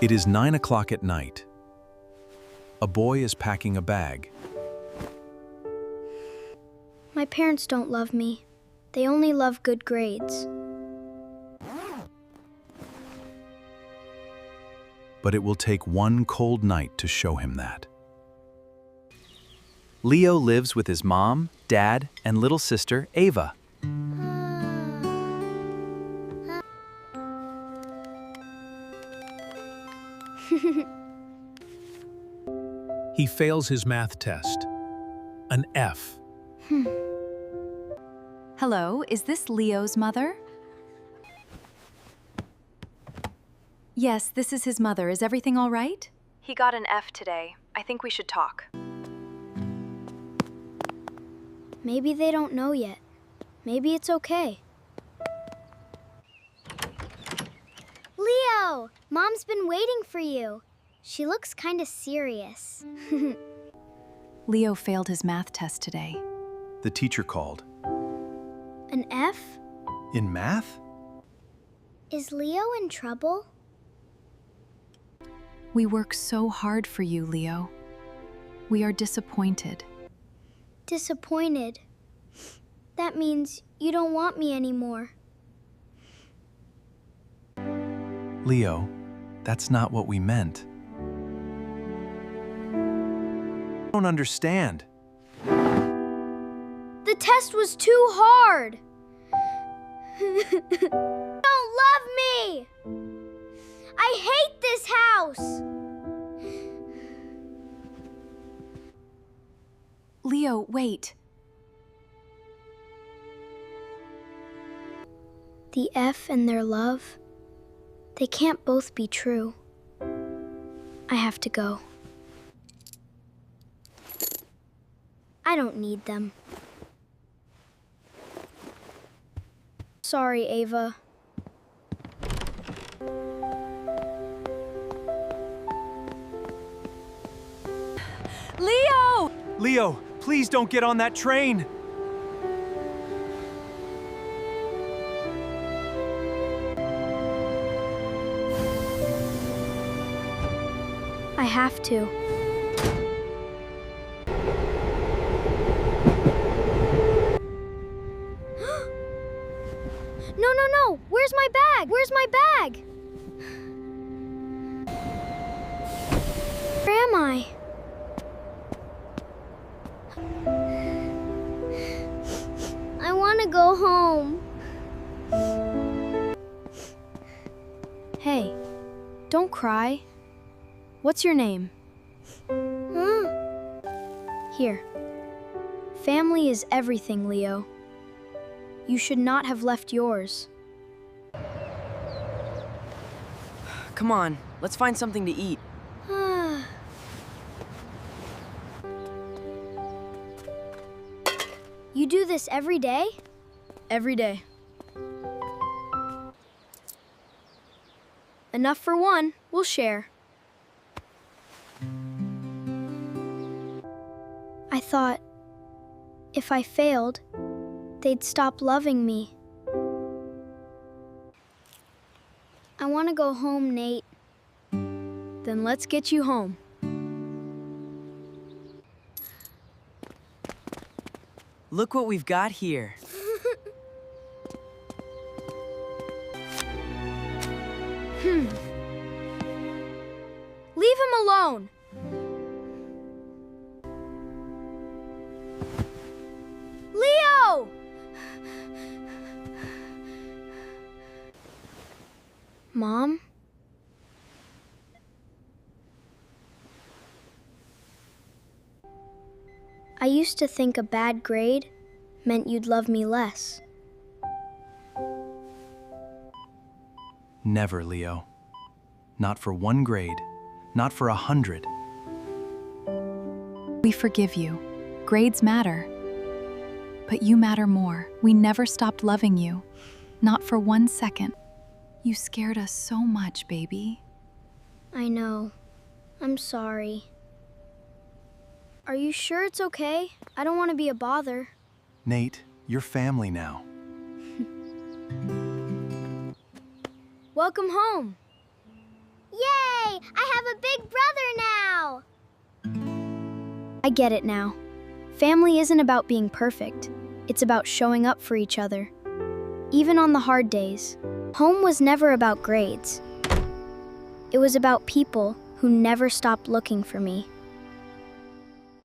It is 9 o'clock at night. A boy is packing a bag. My parents don't love me. They only love good grades. But it will take one cold night to show him that. Leo lives with his mom, dad, and little sister, Ava. He fails his math test. An F. Hello, is this Leo's mother? Yes, this is his mother. Is everything all right? He got an F today. I think we should talk. Maybe they don't know yet. Maybe it's okay. Leo! Mom's been waiting for you. She looks kind of serious. Leo failed his math test today. The teacher called. An F? In math? Is Leo in trouble? We work so hard for you, Leo. We are disappointed. Disappointed. That means you don't want me anymore. Leo, that's not what we meant. I don't understand. The test was too hard. Don't love me! I hate this house! Leo, wait. The F and their love, they can't both be true. I have to go. I don't need them. Sorry, Ava. Leo! Leo, please don't get on that train! I have to. No, no, no! Where's my bag? Where's my bag? Where am I? I want to go home. Hey, don't cry. What's your name? Here. Family is everything, Leo. You should not have left yours. Come on, let's find something to eat. You do this every day? Every day. Enough for one. We'll share. I thought if I failed, they'd stop loving me. I want to go home, Nate. Then let's get you home. Look what we've got here. Leave him alone. Leo! Mom? I used to think a bad grade meant you'd love me less. Never, Leo. Not for one grade. Not for 100. We forgive you. Grades matter. But you matter more. We never stopped loving you. Not for 1 second. You scared us so much, baby. I know. I'm sorry. Are you sure it's okay? I don't want to be a bother. Nate, you're family now. Welcome home. Yay! a big brother now! I get it now. Family isn't about being perfect. It's about showing up for each other. Even on the hard days. Home was never about grades. It was about people who never stopped looking for me.